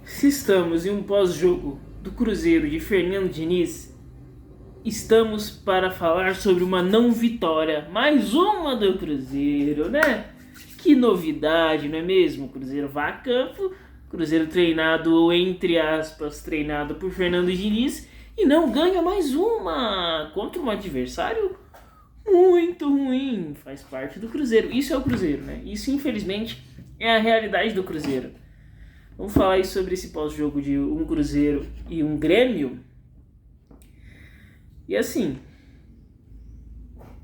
Se estamos em um pós-jogo do Cruzeiro de Fernando Diniz, estamos para falar sobre uma não vitória, mais uma do Cruzeiro, né? Que novidade, não é mesmo? O Cruzeiro vai a campo, Cruzeiro treinado, entre aspas, treinado por Fernando Diniz, e não ganha mais uma contra um adversário muito ruim. Faz parte do Cruzeiro. Isso é o Cruzeiro, né? Isso, infelizmente, é a realidade do Cruzeiro. Vamos falar aí sobre esse pós-jogo de um Cruzeiro e um Grêmio. E assim,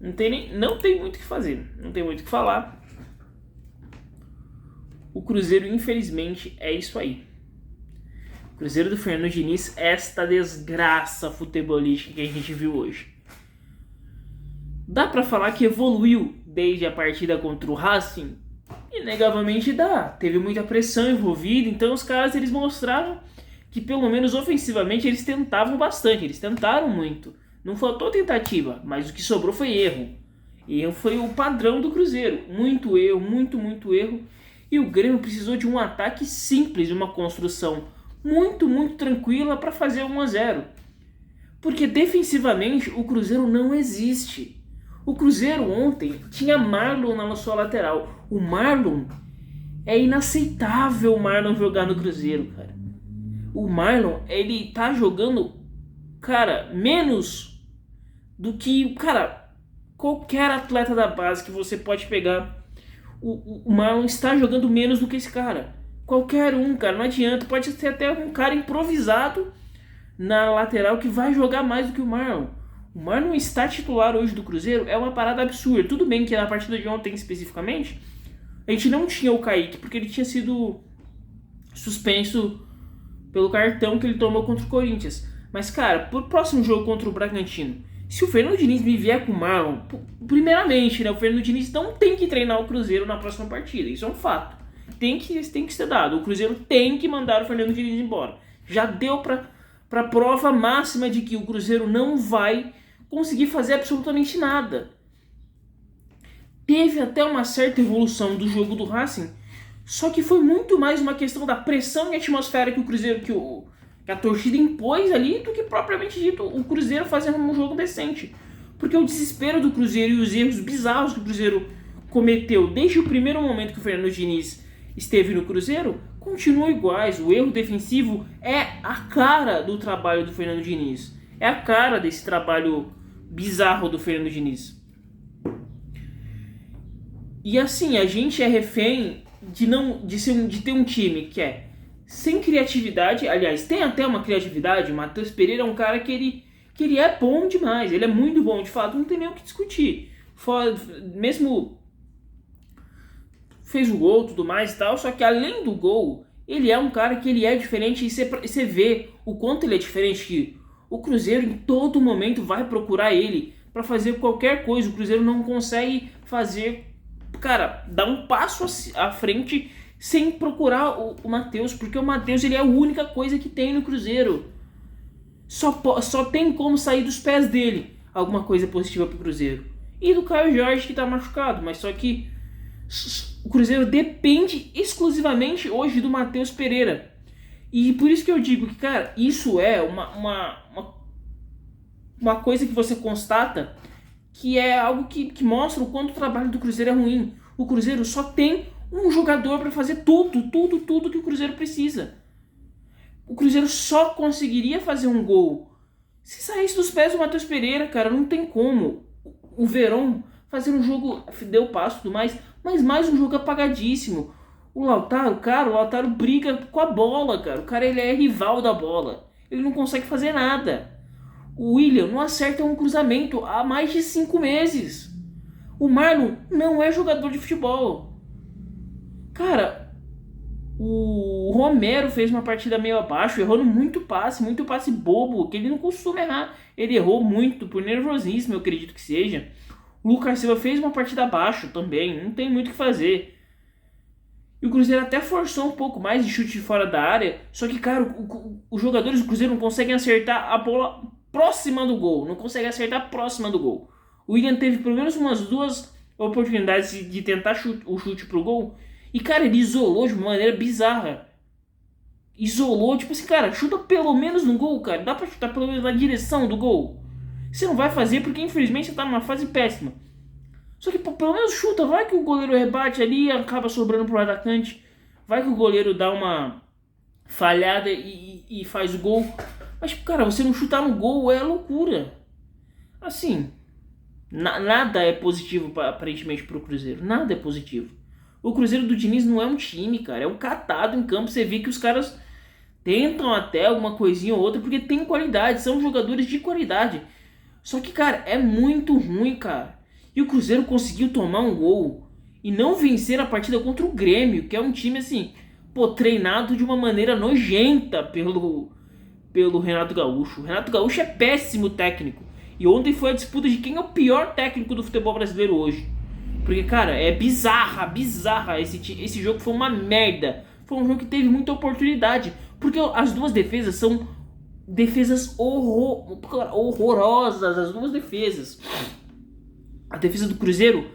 não tem muito o que fazer, não tem muito o que falar. O Cruzeiro, infelizmente, é isso aí. O Cruzeiro do Fernando Diniz, esta desgraça futebolística que a gente viu hoje. Dá pra falar que evoluiu desde a partida contra o Racing? Inegavelmente dá. Teve muita pressão envolvida, então os caras eles mostraram que pelo menos ofensivamente eles tentavam bastante, eles tentaram muito. Não faltou tentativa, mas o que sobrou foi erro. Erro foi o padrão do Cruzeiro. Muito erro, muito erro. E o Grêmio precisou de um ataque simples, uma construção muito tranquila para fazer 1-0. Porque defensivamente o Cruzeiro não existe. O Cruzeiro ontem tinha Marlon na sua lateral. O Marlon, é inaceitável o Marlon jogar no Cruzeiro, cara. O Marlon, ele tá jogando, cara, menos do que, cara, qualquer atleta da base que você pode pegar. O Marlon está jogando menos do que esse cara. Qualquer um, cara, não adianta. Pode ser até um cara improvisado na lateral que vai jogar mais do que o Marlon. O Marlon estar titular hoje do Cruzeiro é uma parada absurda. Tudo bem que na partida de ontem especificamente, a gente não tinha o Kaique, porque ele tinha sido suspenso pelo cartão que ele tomou contra o Corinthians. Mas, cara, pro próximo jogo contra o Bragantino, se o Fernando Diniz me vier com o Marlon, primeiramente, né, o Fernando Diniz não tem que treinar o Cruzeiro na próxima partida. Isso é um fato. Tem que ser dado. O Cruzeiro tem que mandar o Fernando Diniz embora. Já deu pra prova máxima de que o Cruzeiro não vai conseguir fazer absolutamente nada. Teve até uma certa evolução do jogo do Racing, só que foi muito mais uma questão da pressão e atmosfera que o Cruzeiro, que a torcida impôs ali, do que propriamente dito o Cruzeiro fazendo um jogo decente. Porque o desespero do Cruzeiro e os erros bizarros que o Cruzeiro cometeu desde o primeiro momento que o Fernando Diniz esteve no Cruzeiro continuam iguais. O erro defensivo é a cara do trabalho do Fernando Diniz. É a cara desse trabalho bizarro do Fernando Diniz. E assim, a gente é refém de ter um time que é sem criatividade. Aliás, tem até uma criatividade. O Matheus Pereira é um cara que ele é bom demais. Ele é muito bom, de fato, não tem nem o que discutir. Mesmo fez o gol e tudo mais e tal, só que além do gol, ele é um cara que ele é diferente. E você vê o quanto ele é diferente, que o Cruzeiro em todo momento vai procurar ele para fazer qualquer coisa. O Cruzeiro não consegue fazer, cara, dar um passo à frente sem procurar o Matheus, porque o Matheus ele é a única coisa que tem no Cruzeiro. Só tem como sair dos pés dele alguma coisa positiva pro Cruzeiro. E do Caio Jorge, que tá machucado, mas só que o Cruzeiro depende exclusivamente hoje do Matheus Pereira. E por isso que eu digo que, cara, isso é uma coisa que você constata, que é algo que mostra o quanto o trabalho do Cruzeiro é ruim. O Cruzeiro só tem um jogador para fazer tudo que o Cruzeiro precisa. O Cruzeiro só conseguiria fazer um gol se saísse dos pés do Matheus Pereira, cara. Não tem como. O Verón fazer um jogo, deu passo e tudo mais, mas mais um jogo apagadíssimo. O Lautaro briga com a bola, cara. O cara ele é rival da bola. Ele não consegue fazer nada. O William não acerta um cruzamento há mais de 5 meses. O Marlon não é jogador de futebol. Cara, o Romero fez uma partida meio abaixo, errando muito passe bobo, que ele não costuma errar. Ele errou muito, por nervosismo, eu acredito que seja. O Lucas Silva fez uma partida abaixo também, não tem muito o que fazer. E o Cruzeiro até forçou um pouco mais de chute de fora da área, só que, cara, os jogadores do Cruzeiro não conseguem acertar a bola próxima do gol, não conseguem acertar próxima do gol. O William teve pelo menos umas 2 oportunidades de tentar o chute pro gol, e, cara, ele isolou de uma maneira bizarra. isolou, tipo assim, cara, chuta pelo menos no gol, cara. Dá pra chutar pelo menos na direção do gol. Você não vai fazer porque infelizmente você tá numa fase péssima. Só que pô, pelo menos chuta, vai que o goleiro rebate ali, acaba sobrando pro atacante. Vai que o goleiro dá uma falhada e faz o gol. Mas, tipo, cara, você não chutar no gol é loucura. Assim, nada é positivo aparentemente pro Cruzeiro. Nada é positivo. O Cruzeiro do Diniz não é um time, cara. É um catado em campo. Você vê que os caras tentam até alguma coisinha ou outra porque tem qualidade. São jogadores de qualidade. Só que, cara, é muito ruim, cara. E o Cruzeiro conseguiu tomar um gol e não vencer a partida contra o Grêmio, que é um time, assim, pô, treinado de uma maneira nojenta pelo Renato Gaúcho. O Renato Gaúcho é péssimo técnico. E ontem foi a disputa de quem é o pior técnico do futebol brasileiro hoje. Porque, cara, é bizarra. Esse jogo foi uma merda. Foi um jogo que teve muita oportunidade. Porque as duas defesas são defesas horrorosas. As duas defesas. A defesa do Cruzeiro,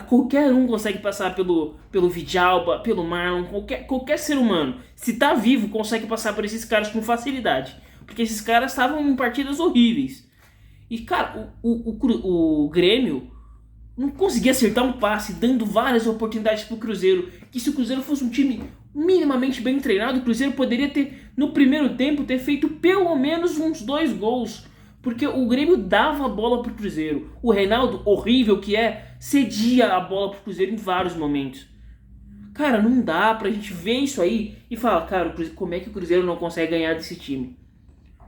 qualquer um consegue passar pelo Vidalba, pelo Marlon, qualquer ser humano. Se tá vivo, consegue passar por esses caras com facilidade. Porque esses caras estavam em partidas horríveis. E, cara, o Grêmio não conseguia acertar um passe, dando várias oportunidades pro Cruzeiro. Que se o Cruzeiro fosse um time minimamente bem treinado, o Cruzeiro poderia ter, no primeiro tempo, ter feito pelo menos uns 2 gols. Porque o Grêmio dava a bola pro Cruzeiro. O Reinaldo, horrível que é, cedia a bola pro Cruzeiro em vários momentos. Cara, não dá pra gente ver isso aí e falar, cara, como é que o Cruzeiro não consegue ganhar desse time?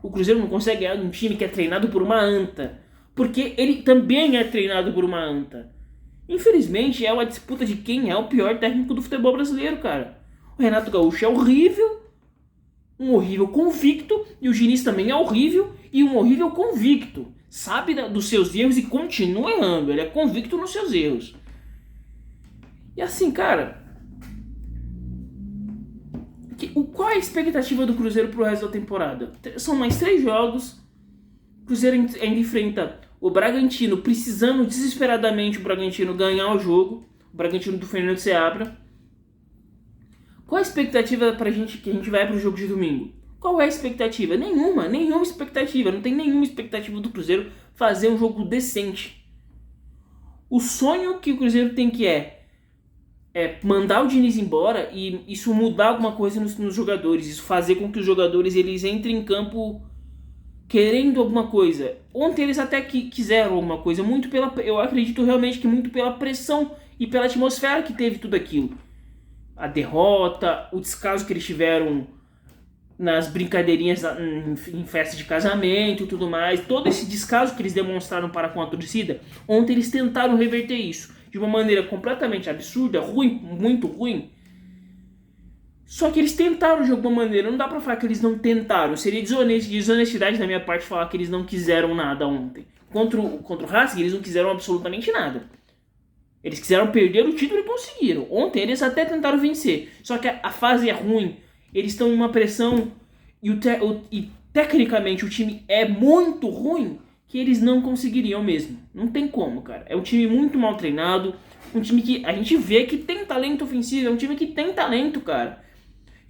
O Cruzeiro não consegue ganhar de um time que é treinado por uma anta. Porque ele também é treinado por uma anta. Infelizmente, é uma disputa de quem é o pior técnico do futebol brasileiro, cara. O Renato Gaúcho é horrível, um horrível convicto, e o Diniz também é horrível e um horrível convicto. Sabe dos seus erros e continua errando. Ele é convicto nos seus erros. E assim, cara, qual é a expectativa do Cruzeiro pro resto da temporada? São mais 3 jogos. O Cruzeiro ainda enfrenta o Bragantino, precisando desesperadamente o Bragantino ganhar o jogo. O Bragantino do Fernando Seabra. Qual a expectativa pra gente que a gente vai pro jogo de domingo? Qual é a expectativa? Nenhuma expectativa. Não tem nenhuma expectativa do Cruzeiro fazer um jogo decente. O sonho que o Cruzeiro tem que é mandar o Diniz embora e isso mudar alguma coisa nos jogadores. Isso fazer com que os jogadores eles entrem em campo querendo alguma coisa. Ontem eles até quiseram alguma coisa. Eu acredito realmente que muito pela pressão e pela atmosfera que teve tudo aquilo. A derrota, o descaso que eles tiveram nas brincadeirinhas em festa de casamento e tudo mais, todo esse descaso que eles demonstraram para com a torcida, ontem eles tentaram reverter isso de uma maneira completamente absurda, ruim, muito ruim. Só que eles tentaram de alguma maneira, não dá pra falar que eles não tentaram, seria desonestidade da minha parte falar que eles não quiseram nada ontem. Contra o Racing eles não quiseram absolutamente nada. Eles quiseram perder o título e conseguiram. Ontem eles até tentaram vencer, só que a fase é ruim. Eles estão em uma pressão e tecnicamente o time é muito ruim que eles não conseguiriam mesmo. Não tem como, cara. É um time muito mal treinado, um time que a gente vê que tem talento ofensivo, é um time que tem talento, cara.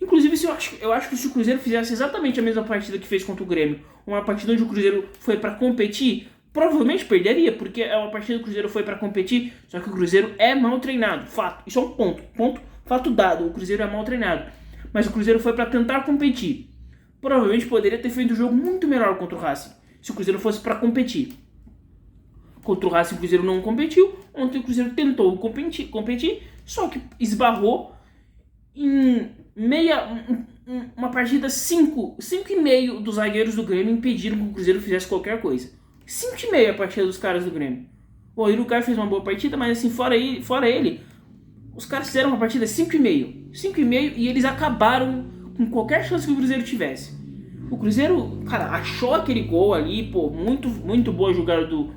Inclusive, eu acho que se o Cruzeiro fizesse exatamente a mesma partida que fez contra o Grêmio, uma partida onde o Cruzeiro foi pra competir, provavelmente perderia, porque é uma partida que o Cruzeiro foi pra competir, só que o Cruzeiro é mal treinado, fato. Isso é um fato dado, o Cruzeiro é mal treinado. Mas o Cruzeiro foi para tentar competir. Provavelmente poderia ter feito um jogo muito melhor contra o Racing, se o Cruzeiro fosse para competir. Contra o Racing o Cruzeiro não competiu. Ontem o Cruzeiro tentou competir, só que esbarrou em uma partida 5,5 dos zagueiros do Grêmio impediram que o Cruzeiro fizesse qualquer coisa. 5,5 a partida dos caras do Grêmio. O Irukai fez uma boa partida, mas assim, fora ele, os caras fizeram uma partida 5,5 e eles acabaram com qualquer chance que o Cruzeiro tivesse. O Cruzeiro, cara, achou aquele gol ali, pô, muito boa jogada do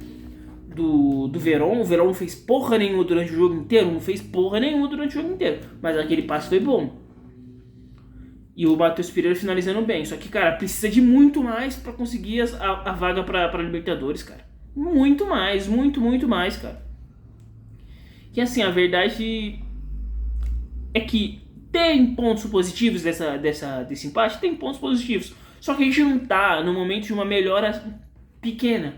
Verón. O Verón não fez porra nenhuma durante o jogo inteiro, mas aquele passe foi bom. E o Matheus Pereira finalizando bem, só que, cara, precisa de muito mais pra conseguir a vaga pra Libertadores, cara. Muito mais, cara. E assim, a verdade é que Tem pontos positivos desse empate? Tem pontos positivos. Só que a gente não tá no momento de uma melhora pequena.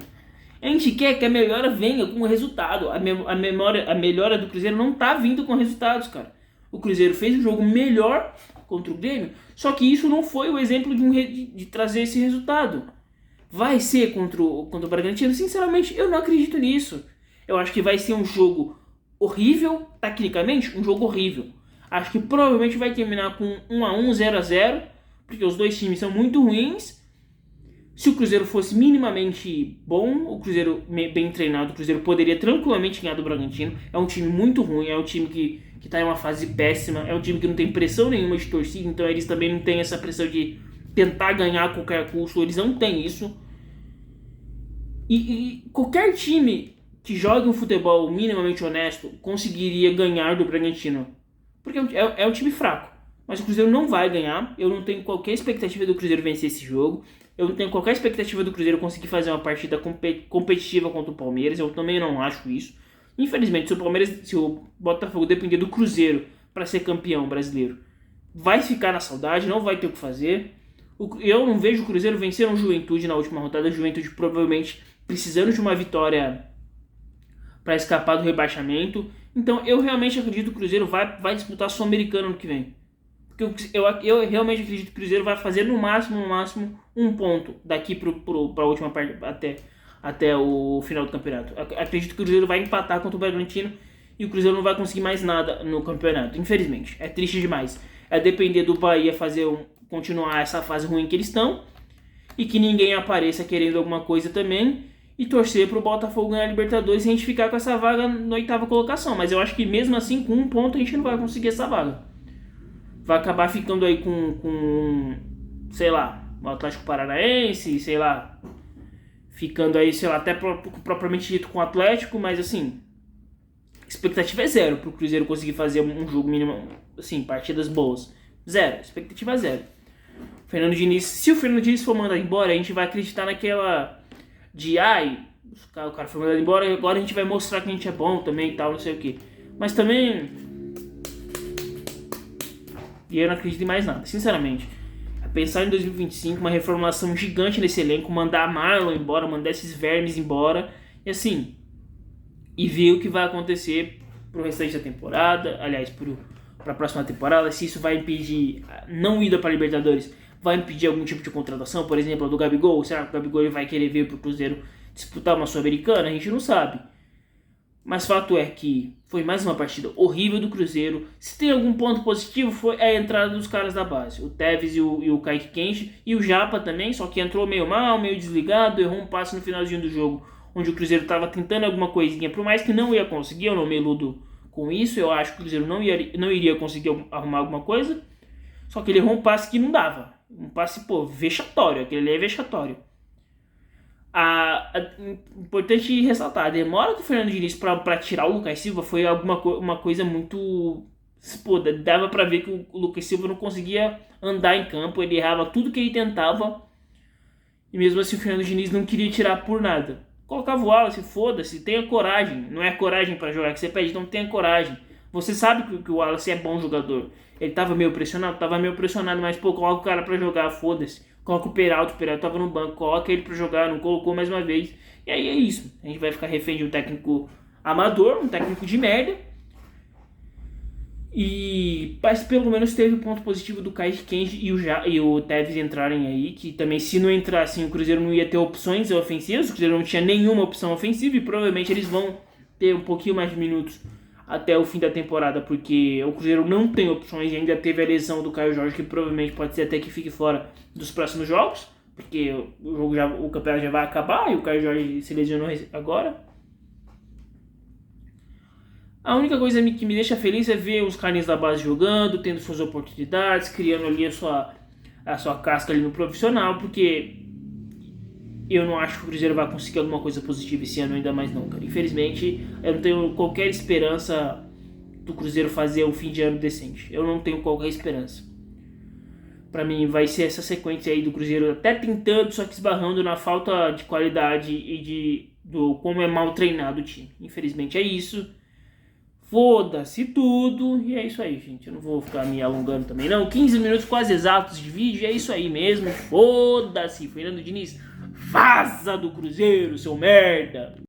A gente quer que a melhora venha com o resultado. A melhora do Cruzeiro não tá vindo com resultados, cara. O Cruzeiro fez um jogo melhor contra o Grêmio, só que isso não foi o exemplo de trazer esse resultado. Vai ser contra o Bragantino? Sinceramente, eu não acredito nisso. Eu acho que vai ser um jogo horrível, tecnicamente, um jogo horrível. Acho que provavelmente vai terminar com 1-1, 0-0, porque os dois times são muito ruins. Se o Cruzeiro fosse minimamente bom, o Cruzeiro bem treinado, o Cruzeiro poderia tranquilamente ganhar do Bragantino. É um time muito ruim, é um time que tá em uma fase péssima, é um time que não tem pressão nenhuma de torcida, então eles também não têm essa pressão de tentar ganhar a qualquer custo, eles não têm isso. E qualquer time que jogue um futebol minimamente honesto conseguiria ganhar do Bragantino, porque é um time fraco. Mas o Cruzeiro não vai ganhar. Eu não tenho qualquer expectativa do Cruzeiro vencer esse jogo. Eu não tenho qualquer expectativa do Cruzeiro conseguir fazer uma partida competitiva contra o Palmeiras. Eu também não acho isso. Infelizmente, se o Botafogo depender do Cruzeiro para ser campeão brasileiro, vai ficar na saudade, não vai ter o que fazer. Eu não vejo o Cruzeiro vencer um Juventude na última rodada. O Juventude provavelmente precisando de uma vitória para escapar do rebaixamento. Então eu realmente acredito que o Cruzeiro vai disputar Sul-Americano ano que vem. Porque eu realmente acredito que o Cruzeiro vai fazer no máximo um ponto daqui para a última parte, até o final do campeonato. Acredito que o Cruzeiro vai empatar contra o Bragantino e o Cruzeiro não vai conseguir mais nada no campeonato, infelizmente. É triste demais. É depender do Bahia continuar essa fase ruim que eles estão e que ninguém apareça querendo alguma coisa também e torcer para o Botafogo ganhar a Libertadores e a gente ficar com essa vaga na 8ª colocação. Mas eu acho que mesmo assim, com um ponto, a gente não vai conseguir essa vaga. Vai acabar ficando aí com sei lá, o Atlético Paranaense, sei lá, ficando aí, sei lá, até propriamente dito com o Atlético, mas assim, expectativa é zero pro Cruzeiro conseguir fazer um jogo mínimo, assim, partidas boas. Zero, expectativa é zero. Se o Fernando Diniz for mandado embora, a gente vai acreditar naquela de, o cara foi mandado embora, agora a gente vai mostrar que a gente é bom também e tal, não sei o que. Mas também... E eu não acredito em mais nada, sinceramente. Pensar em 2025, uma reformulação gigante nesse elenco, mandar a Marlon embora, mandar esses vermes embora, e assim, e ver o que vai acontecer pro restante da temporada, aliás, para a próxima temporada, se isso vai impedir não ida para Libertadores, vai impedir algum tipo de contratação, por exemplo, a do Gabigol. Será que o Gabigol vai querer vir pro Cruzeiro disputar uma Sul-Americana? A gente não sabe. Mas fato é que foi mais uma partida horrível do Cruzeiro. Se tem algum ponto positivo, foi a entrada dos caras da base. O Tevez e o Kaique Kenji. E o Japa também, só que entrou meio mal, meio desligado. Errou um passe no finalzinho do jogo, onde o Cruzeiro estava tentando alguma coisinha. Por mais que não ia conseguir, eu não me iludo com isso. Eu acho que o Cruzeiro não iria conseguir arrumar alguma coisa. Só que ele errou um passe que não dava. Um passe, vexatório. Aquele ali é vexatório. Importante ressaltar, a demora do Fernando Diniz para tirar o Lucas Silva foi uma coisa muito... dava para ver que o Lucas Silva não conseguia andar em campo, ele errava tudo que ele tentava, e mesmo assim o Fernando Diniz não queria tirar por nada. Colocava o Wallace, foda-se, tenha coragem, não é coragem para jogar que você pede, então tenha coragem. Você sabe que o Wallace é bom jogador, ele tava meio pressionado, mas coloca o cara para jogar, foda-se. Coloca o Peralta tava no banco, coloca ele pra jogar, não colocou mais uma vez. E aí é isso. A gente vai ficar refém de um técnico amador, um técnico de merda. Mas pelo menos teve o ponto positivo do Kaique Kenji e o Tevez entrarem aí, que também se não entrassem o Cruzeiro não ia ter opções ofensivas, o Cruzeiro não tinha nenhuma opção ofensiva e provavelmente eles vão ter um pouquinho mais de minutos até o fim da temporada, porque o Cruzeiro não tem opções e ainda teve a lesão do Caio Jorge, que provavelmente pode ser até que fique fora dos próximos jogos, porque o campeonato já vai acabar e o Caio Jorge se lesionou agora. A única coisa que me deixa feliz é ver os carinhas da base jogando, tendo suas oportunidades, criando ali a sua casca ali no profissional, porque eu não acho que o Cruzeiro vai conseguir alguma coisa positiva esse ano, ainda mais não, cara. Infelizmente, eu não tenho qualquer esperança do Cruzeiro fazer um fim de ano decente. Eu não tenho qualquer esperança. Pra mim, vai ser essa sequência aí do Cruzeiro até tentando, só que esbarrando na falta de qualidade e do como é mal treinado o time. Infelizmente é isso. Foda-se tudo. E é isso aí, gente. Eu não vou ficar me alongando também, não. 15 minutos quase exatos de vídeo. É isso aí mesmo. Foda-se. Fernando Diniz, vaza do Cruzeiro, seu merda.